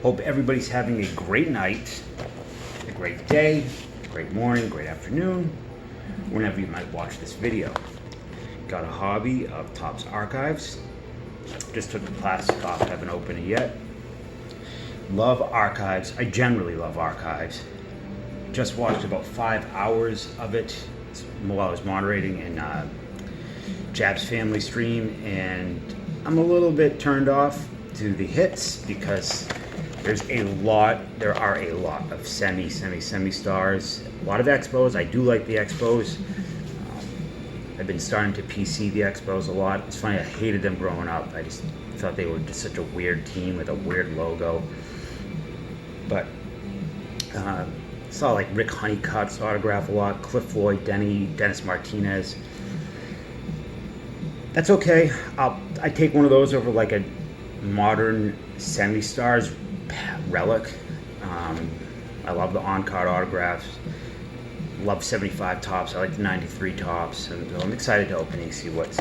Hope everybody's having a great night, a great day, great morning, great afternoon, whenever you might watch this video. Got a hobby of Topps Archives. Just took the plastic off, haven't opened it yet. Love Archives. I generally love Archives. Just watched about 5 hours of it while I was moderating in Jab's family stream, and I'm a little bit turned off to the hits because there are a lot of semi stars, a lot of expos. I do like the expos. I've been starting to PC the expos a lot. It's funny, I hated them growing up. I just thought they were just such a weird team with a weird logo. But saw like Rick Honeycutt's autograph a lot, Cliff Floyd, Dennis Martinez. That's okay. I take one of those over like a modern semi-stars relic. I love the on-card autographs. Love 75 Topps. I like the 93 Topps, and I'm excited to open and see what's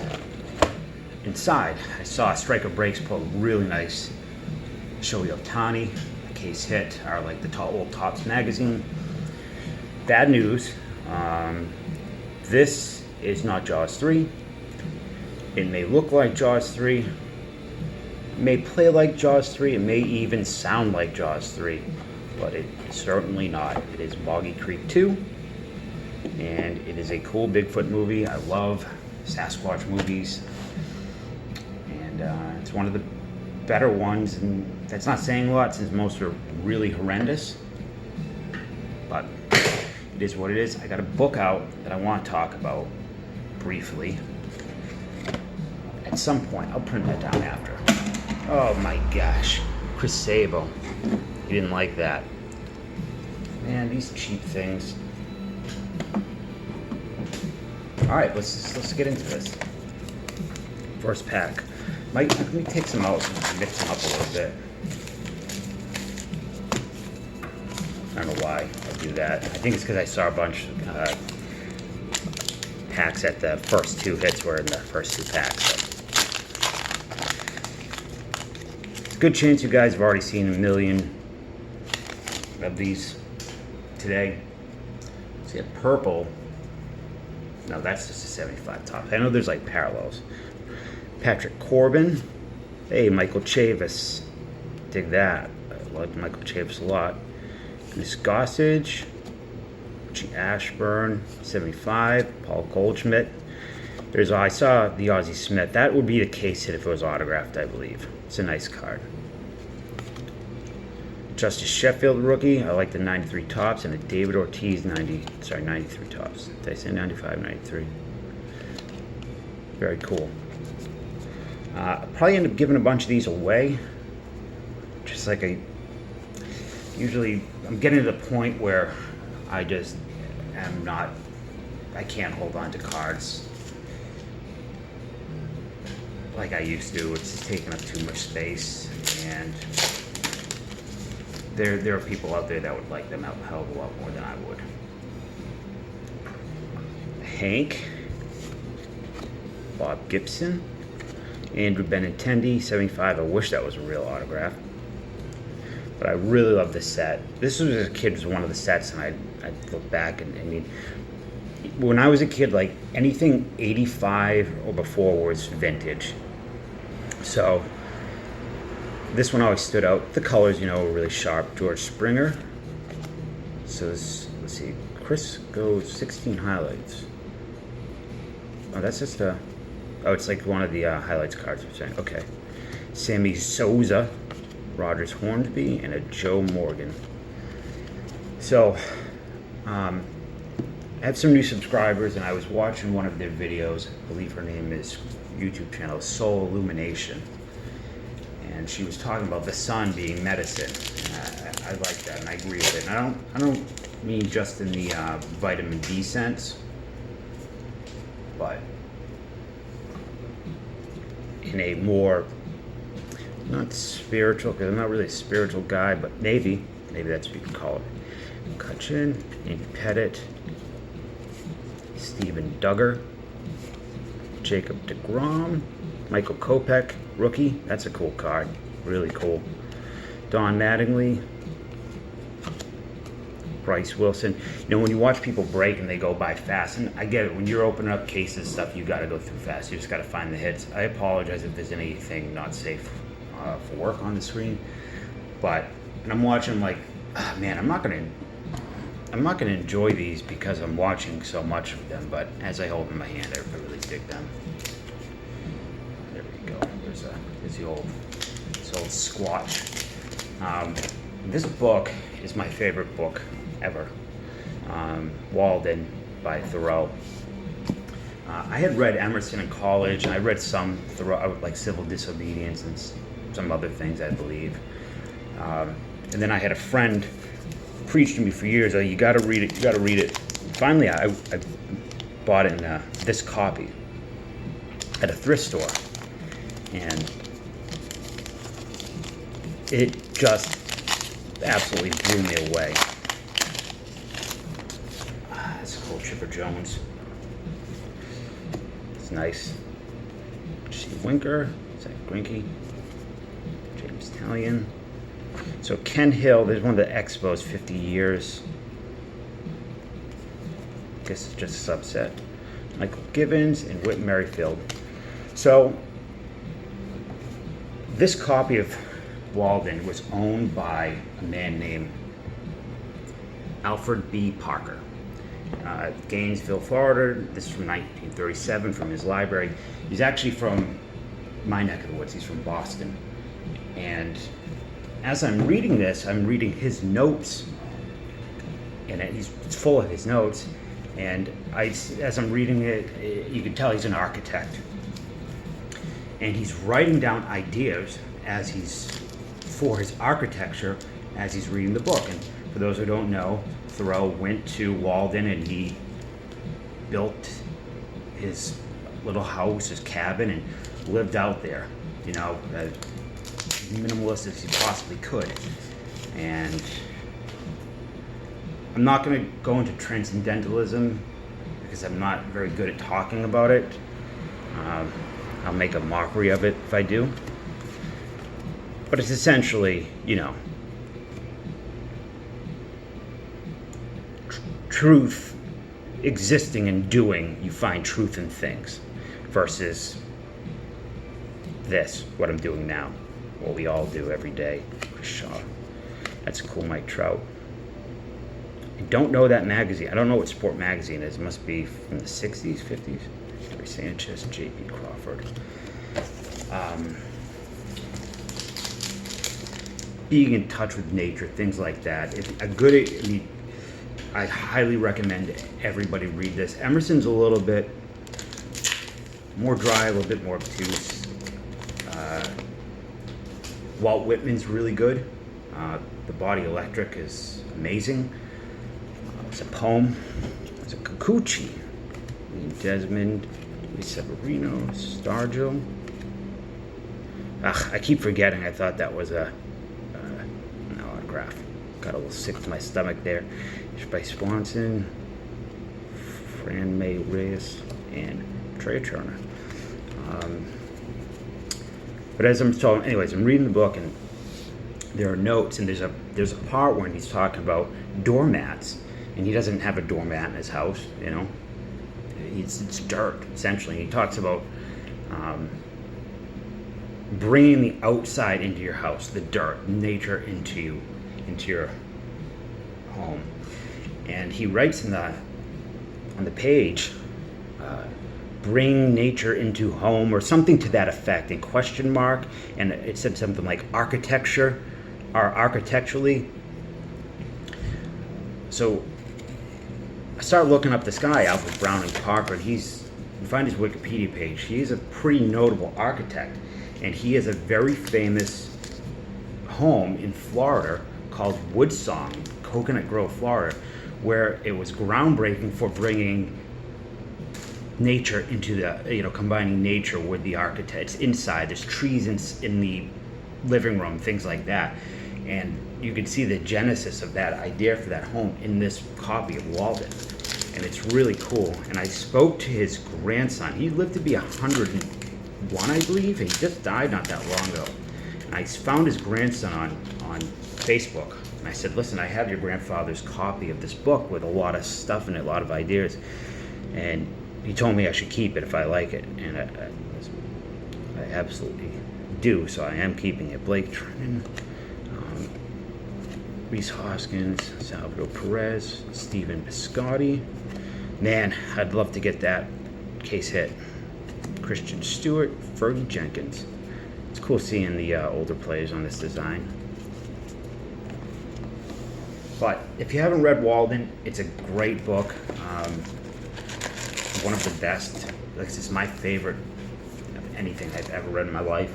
inside. I saw Striker Breaks pull a really nice Shohei Ohtani case hit, or like the old Topps magazine. Bad news. This is not Jaws 3. It may look like Jaws 3. It may play like Jaws 3. It may even sound like Jaws 3. But it's certainly not. It is Boggy Creek 2. And it is a cool Bigfoot movie. I love Sasquatch movies. And it's one of the better ones. And that's not saying a lot since most are really horrendous. But it is what it is. I got a book out that I want to talk about briefly. At some point, I'll print that down after. Oh my gosh. Chris Sabo. He didn't like that. Man, these cheap things. Alright, let's get into this. First pack. Let me take some out and mix them up a little bit. I don't know why I do that. I think it's because I saw a bunch of packs at the first two hits were in the first two packs. So. It's a good chance you guys have already seen a million of these today. See a purple. No, that's just a 75 Topps. I know there's like parallels. Patrick Corbin. Hey, Michael Chavis. Dig that. I like Michael Chavis a lot. Goose Gossage. Richie Ashburn. 75. Paul Goldschmidt. I saw the Ozzie Smith. That would be the case hit if it was autographed, I believe. It's a nice card. Justice Sheffield rookie. I like the 93 Topps and a David Ortiz 93 Topps. Did I say 95, 93? Very cool. I'll probably end up giving a bunch of these away. Just like usually I'm getting to the point where I just I can't hold on to cards like I used to. It's just taking up too much space, and there are people out there that would like them a hell of a lot more than I would. Hank, Bob Gibson, Andrew Benintendi, 75. I wish that was a real autograph. But I really love this set. This was as a kid was one of the sets, and I look back and I mean, when I was a kid, like anything 85 or before was vintage. So this one always stood out. The colors, were really sharp. George Springer. So let's see. Chris goes 16 highlights. Oh, that's just it's like one of the highlights cards I'm saying. Okay. Sammy Sosa, Rogers Hornsby, and a Joe Morgan. So, I have some new subscribers, and I was watching one of their videos. I believe her name is YouTube channel Soul Illumination. And she was talking about the sun being medicine. And I like that, and I agree with it. And I don't mean just in the vitamin D sense, but in a more, not spiritual, because I'm not really a spiritual guy, but maybe that's what you can call it. McCutcheon, Andy Pettit, Steven Duggar, Jacob deGrom, Michael Kopech, rookie. That's a cool card. Really cool. Don Mattingly, Bryce Wilson. You know, when you watch people break and they go by fast, and I get it, when you're opening up cases and stuff, you got to go through fast. You just got to find the hits. I apologize if there's anything not safe for work on the screen, but and I'm watching like, man, I'm not gonna enjoy these because I'm watching so much of them. But as I hold in my hand, I really dig them. There we go. There's the old Squatch. This book is my favorite book ever. Walden by Thoreau. I had read Emerson in college, and I read some Thoreau, like Civil Disobedience and some other things, I believe. And then I had a friend preach to me for years, you got to read it, you got to read it. Finally, I bought it in this copy at a thrift store, and it just absolutely blew me away. That's cool, Chipper Jones. It's nice. Steve Winker, Zach Greinke, James Talion. So Ken Hill, there's one of the expos, 50 years. I guess it's just a subset. Michael Gibbons and Whit Merrifield. So this copy of Walden was owned by a man named Alfred B. Parker. Gainesville, Florida. This is from 1937 from his library. He's actually from my neck of the woods. He's from Boston. And as I'm reading this, I'm reading his notes, and it's full of his notes. And as I'm reading it, you can tell he's an architect, and he's writing down ideas for his architecture as he's reading the book. And for those who don't know, Thoreau went to Walden and he built his little house, his cabin, and lived out there. You know. Minimalist as he possibly could. And I'm not going to go into transcendentalism because I'm not very good at talking about it. I'll make a mockery of it if I do. But it's essentially, you know, truth existing and doing. You find truth in things versus this, what I'm doing now. What we all do every day. Chris Shaw. That's a cool Mike Trout. I don't know that magazine. I don't know what sport magazine is. It must be from the 60s, 50s. Gary Sanchez, J.P. Crawford. Being in touch with nature, things like that. I highly recommend everybody read this. Emerson's a little bit more dry, a little bit more obtuse. Walt Whitman's really good. The Body Electric is amazing. It's a poem. It's a Kikuchi. Desmond, Luis Severino, Stargill. I keep forgetting. I thought that was an autograph. Got a little sick to my stomach there. It's by Swanson, Fran May Reyes, and Trey Turner. But as I'm reading the book, and there are notes, and there's a part when he's talking about doormats, and he doesn't have a doormat in his house. You know, it's dirt essentially. He talks about bringing the outside into your house, the dirt, nature into your home, and he writes on the page. Bring nature into home, or something to that effect, in question mark, and it said something like architecture, or architecturally. So I started looking up this guy, Alfred Browning Parker, and you find his Wikipedia page. He's a pretty notable architect, and he has a very famous home in Florida called Woodsong, Coconut Grove, Florida, where it was groundbreaking for bringing nature into combining nature with the architect. It's inside, there's trees in the living room, things like that, and you can see the genesis of that idea for that home in this copy of Walden, and it's really cool. And I spoke to his grandson. He lived to be 101, I believe, and he just died not that long ago. And I found his grandson on on Facebook. And I said, listen, I have your grandfather's copy of this book with a lot of stuff in it, a lot of ideas. And he told me I should keep it if I like it. And I absolutely do, so I am keeping it. Blake Trinan, Reese Hoskins, Salvador Perez, Stephen Piscotty. Man, I'd love to get that case hit. Christian Stewart, Fergie Jenkins. It's cool seeing the older players on this design. But if you haven't read Walden, it's a great book. One of the best. This is my favorite of anything I've ever read in my life.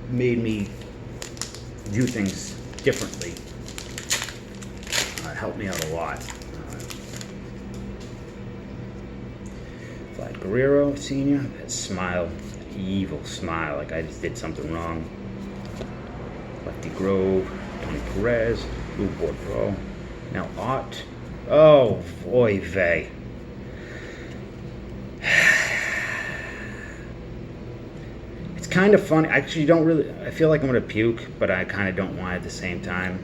Made me view things differently. Helped me out a lot. Vlad Guerrero Sr., that smile, that evil smile, like I just did something wrong. Lefty Grove, Tony Perez, Lou Boudreau, now Ott. Oh, boy, vey. It's kind of funny. Actually, don't really. I feel like I'm gonna puke, but I kind of don't want it at the same time.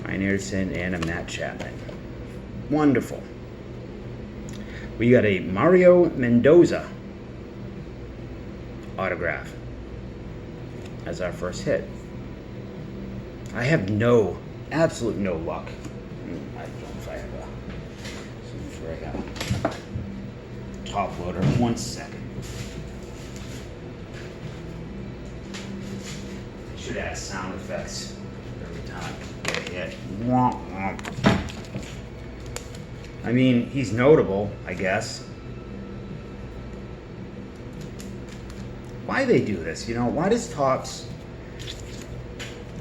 Ryan Anderson and a Matt Chapman. Wonderful. We got a Mario Mendoza autograph as our first hit. I have absolute no luck. I don't know if I have a top loader. 1 second. I should add sound effects every time I get hit. I mean, he's notable, I guess. Why they do this? You know, why does Topps?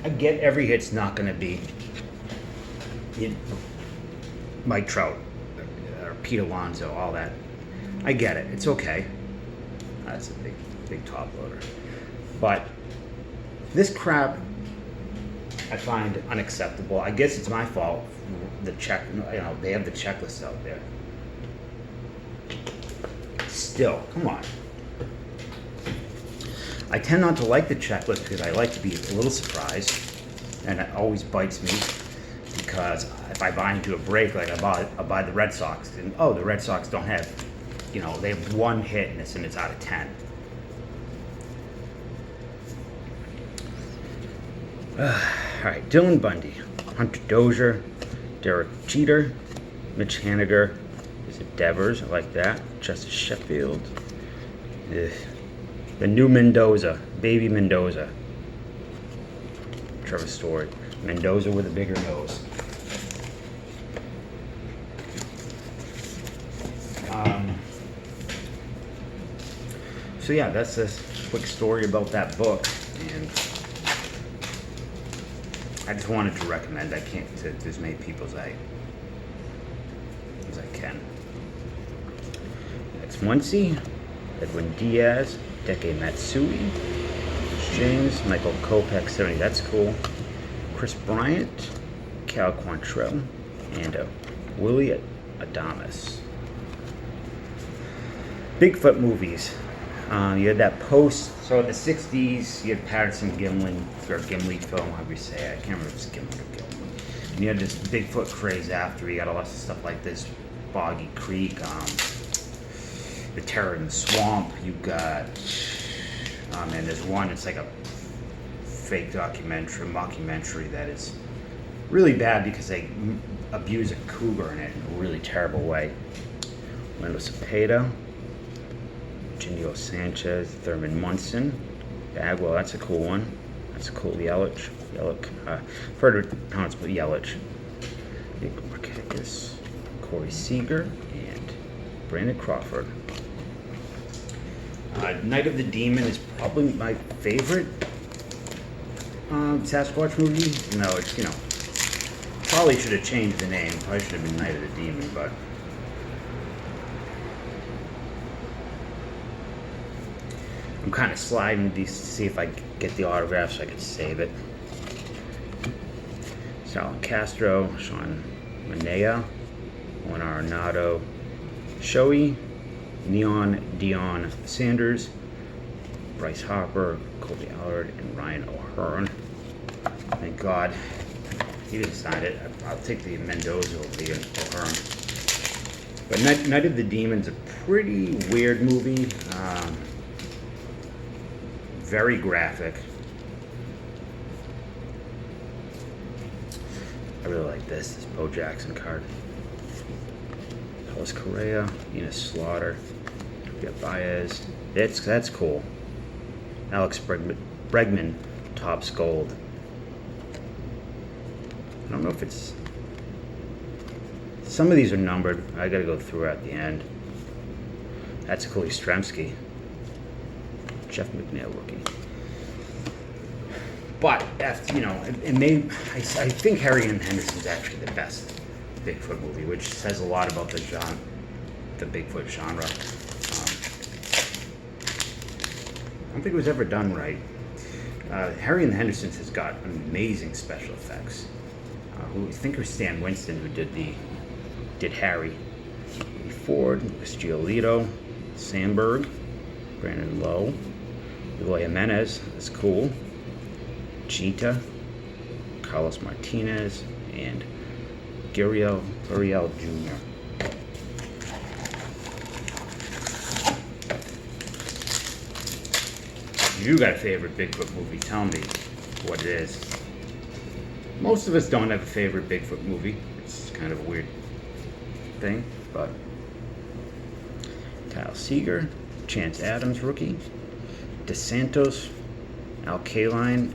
I get every hit's not going to be Mike Trout or Pete Alonso, all that. I get it. It's okay. That's a big top loader. But this crap I find unacceptable. I guess it's my fault. They have the checklist out there. Still, come on. I tend not to like the checklist because I like to be a little surprised, and it always bites me because if I buy into a break, like I buy the Red Sox, and the Red Sox don't have, they have one hit and it's out of 10. All right, Dylan Bundy, Hunter Dozier, Derek Jeter, Mitch Haniger, is it Devers? I like that. Justice Sheffield. Ugh. The new Mendoza, baby Mendoza. Trevor Story. Mendoza with a bigger nose. So yeah, that's a quick story about that book, and I just wanted to recommend. I can't to as many people as I can. Next, Muncie, Edwin Diaz, Deke Matsui, James, Michael Kopech, 70. That's cool. Chris Bryant, Cal Quantrill, and Willie Adames. Bigfoot movies. You had that post. So in the 60s, you had Patterson Gimli film, however you say it. I can't remember if it's Gimli or Gilman. And you had this Bigfoot craze after. You got a lot of stuff like this. Boggy Creek, The Terror in the Swamp. You got, and there's one, it's like a fake mockumentary that is really bad because they abuse a cougar in it in a really terrible way. Wendell Cepeda, Genio Sanchez, Thurman Munson, Bagwell, that's a cool one. That's a cool Yelich. I've heard it pronounced Yelich. Nick Markakis, Corey Seager, and Brandon Crawford. Night of the Demon is probably my favorite Sasquatch movie. No, it's, probably should have changed the name. Probably should have been Night of the Demon, but I'm kind of sliding these to see if I get the autograph so I can save it. Sal Castro, Sean Manea, Juan Arenado, Shoei, Neon Dion Sanders, Bryce Harper, Colby Allard, and Ryan O'Hearn. Thank God he didn't sign it. I'll take the Mendoza over the O'Hearn. But Night of the Demons, a pretty weird movie. Very graphic. I really like this Bo Jackson card. Carlos Correa, Ina Slaughter, we got Baez. That's cool. Alex Bregman, Topps Gold. I don't know if it's... Some of these are numbered. I gotta go through at the end. That's Cody Stremski. Jeff McNeil rookie. But after, it may. I think Harry and Henderson's actually the best Bigfoot movie, which says a lot about the genre, the Bigfoot genre. I don't think it was ever done right. Harry and the Hendersons has got amazing special effects. I think it was Stan Winston who did Harry. Lee Ford, Lucas Giolito, Sandberg, Brandon Lowe, Eloy Jimenez, that's cool. Cheetah, Carlos Martinez, and Gurriel Jr. You got a favorite Bigfoot movie? Tell me what it is. Most of us don't have a favorite Bigfoot movie. It's kind of a weird thing, but Kyle Seager, Chance Adams rookie, DeSantos, Al Kaline,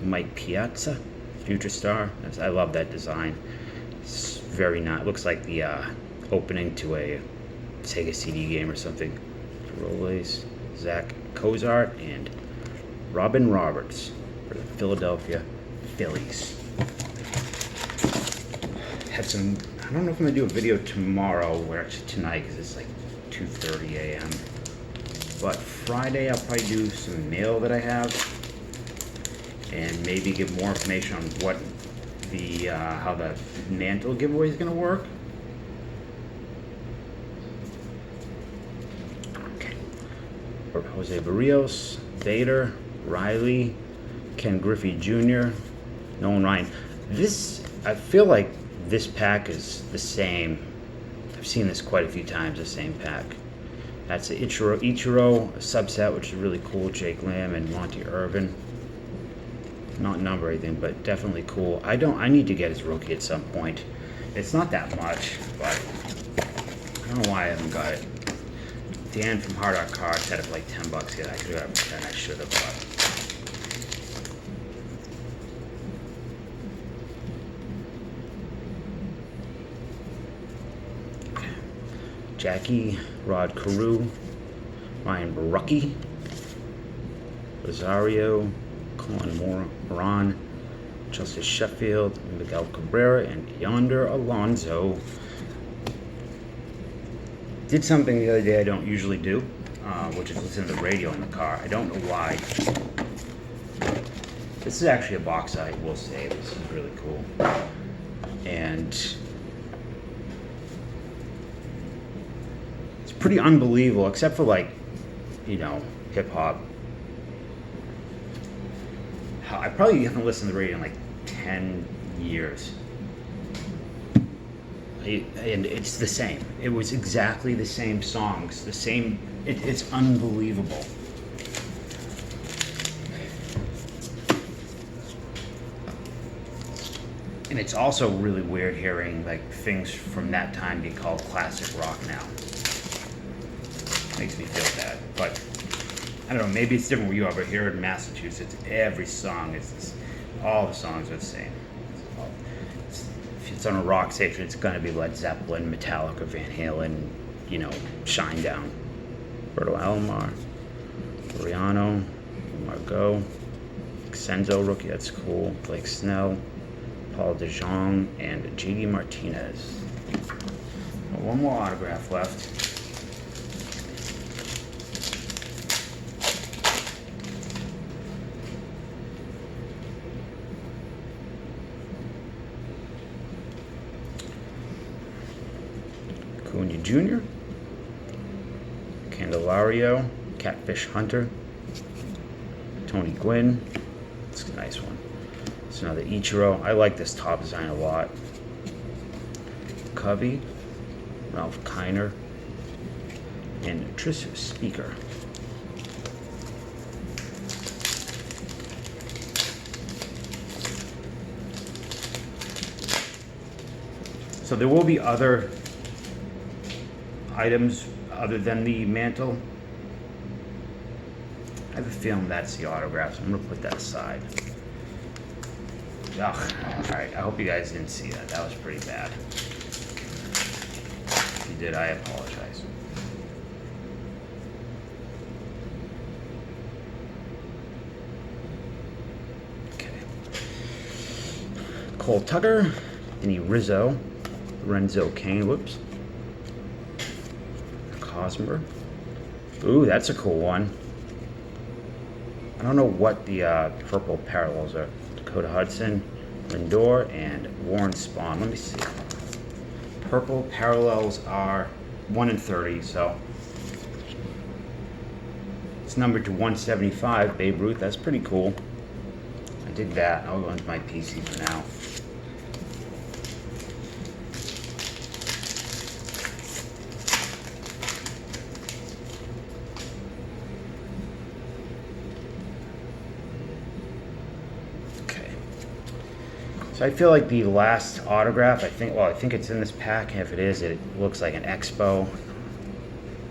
Mike Piazza, Future Star. I love that design. It's very nice. Looks like the opening to a Sega CD game or something. Rolles, Zach Cozart, and Robin Roberts for the Philadelphia Phillies. I don't know if I'm gonna do a video tomorrow, or actually tonight, because it's like 2:30 a.m. But Friday I'll probably do some mail that I have, and maybe give more information on what the how the mantle giveaway is gonna work. Okay. Jose Barrios, Bader, Riley, Ken Griffey Jr., Nolan Ryan. I feel like this pack is the same. I've seen this quite a few times, the same pack. That's an Ichiro subset, which is really cool. Jake Lamb and Monty Irvin. Not number or anything, but definitely cool. I need to get his rookie at some point. It's not that much, but I don't know why I haven't got it. Dan from Hard Rock Cards had it for like $10. Yeah, I could have got it, I should have, but Jackie, Rod Carew, Ryan Barucki, Rosario, Colin Moran, Justice Sheffield, Miguel Cabrera, and Yonder Alonso. Did something the other day I don't usually do, which is listen to the radio in the car. I don't know why. This is actually a box I will say. This is really cool. And pretty unbelievable, except for like, hip hop. I probably haven't listened to the radio in like 10 years. And it's the same. It was exactly the same songs, the same. It's unbelievable. And it's also really weird hearing like things from that time be called classic rock now. Makes me feel bad, but I don't know, maybe it's different where you are, but here in Massachusetts, every song all the songs are the same. If it's on a rock station, it's gonna be Led Zeppelin, Metallica, Van Halen, Shinedown. Roberto Alomar, Mariano, Margot, Xenzo rookie, that's cool. Blake Snell, Paul DeJong, and JD Martinez. One more autograph left. Acuna Jr., Candelario, Catfish Hunter, Tony Gwynn. It's a nice one. It's another Ichiro. I like this top design a lot. Covey, Ralph Kiner, and Tris Speaker. So there will be other items other than the mantle. I have a feeling that's the autograph, so I'm gonna put that aside. Ugh. Alright, I hope you guys didn't see that. That was pretty bad. If you did, I apologize. Okay. Cole Tucker, Vinny Rizzo, Renzo Kane, whoops. Cosmer. Ooh, that's a cool one. I don't know what the purple parallels are. Dakota Hudson, Lindor, and Warren Spahn. Let me see. Purple parallels are 1 in 30, so it's numbered to 175. Babe Ruth, that's pretty cool. I dig that. I'll go into my PC for now. So I feel like the last autograph, I think it's in this pack. If it is, it looks like an Expo.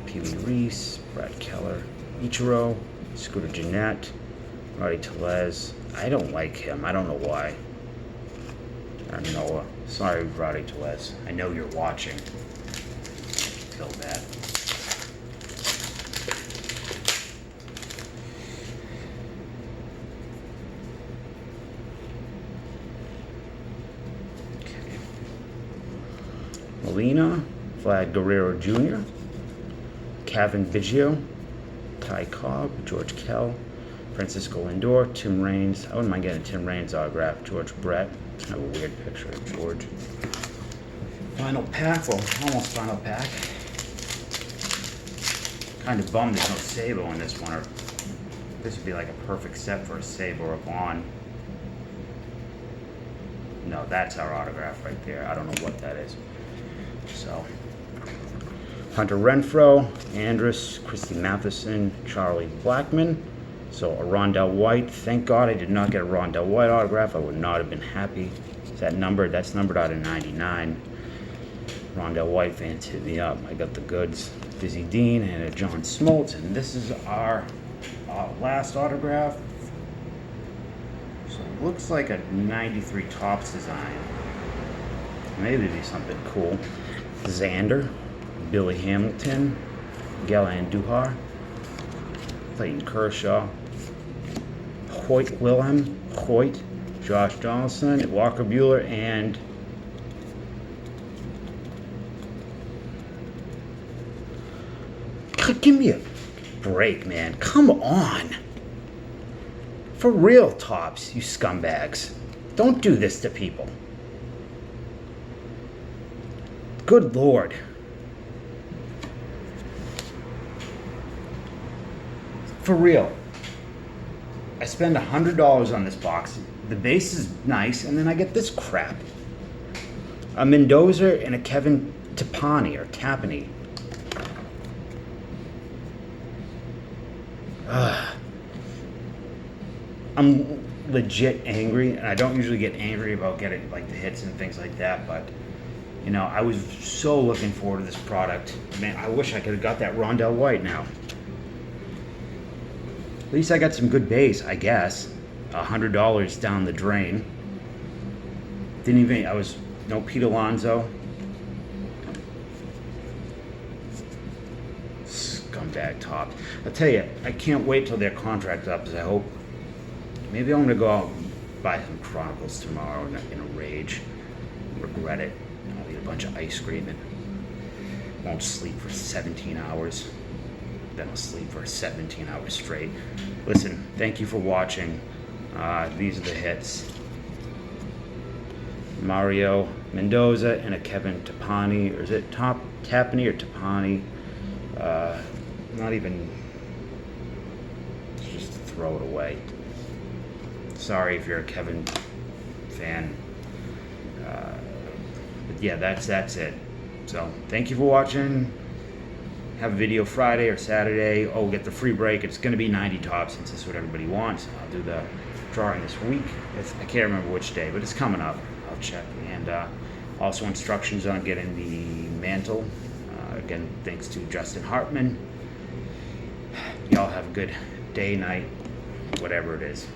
Pee Wee Reese, Brad Keller, Ichiro, Scooter Gennett, Roddy Tellez. I don't like him. I don't know why. Aaron Nola. Sorry, Roddy Tellez. I know you're watching. Feel bad. Molina, Vlad Guerrero Jr., Kevin Biggio, Ty Cobb, George Kell, Francisco Lindor, Tim Raines. I wouldn't mind getting a Tim Raines autograph. George Brett. Kind of a weird picture of George. Final pack. Well, almost final pack. Kind of bummed there's no Sabo in this one. Or this would be like a perfect set for a Sabo or a Vaughn. No, that's our autograph right there. I don't know what that is. So, Hunter Renfroe, Andrus, Christy Matheson, Charlie Blackmon. So a Rondell White. Thank God I did not get a Rondell White autograph. I would not have been happy. Is that numbered? That's numbered out of 99. Rondell White fans hit me up. I got the goods. Dizzy Dean and a John Smoltz. And this is our last autograph. So it looks like a 93 Topps design. Maybe it'd be something cool. Xander, Billy Hamilton, Gallan Duhar, Clayton Kershaw, Hoyt Wilhelm, Hoyt, Josh Donaldson, Walker Buehler, and give me a break, man. Come on. For real, Topps, you scumbags. Don't do this to people. Good Lord. For real. I spend $100 on this box. The base is nice, and then I get this crap. A Mendoza and a Kevin Tapani, or Tapani. I'm legit angry, and I don't usually get angry about getting like the hits and things like that, but you know, I was so looking forward to this product. Man, I wish I could have got that Rondell White now. At least I got some good base, I guess. $100 down the drain. No Pete Alonso. Scumbag Top. I'll tell you, I can't wait till their contract's up, because I hope, maybe I'm gonna go out and buy some Chronicles tomorrow in a rage. Regret it. I'll eat a bunch of ice cream and won't sleep for 17 hours. Then I'll sleep for 17 hours straight. Listen, thank you for watching. These are the hits. Mario Mendoza and a Kevin Tapani, or is it Tapani or Tapani? Not even throw it away. Sorry if you're a Kevin fan. But yeah, that's it. So thank you for watching. Have a video Friday or Saturday. Oh, get the free break. It's going to be 90 tops since that's what everybody wants. I'll do the drawing this week. I can't remember which day, but it's coming up. I'll check. And also instructions on getting the mantle. Again, thanks to Justin Hartman. Y'all have a good day, night, whatever it is.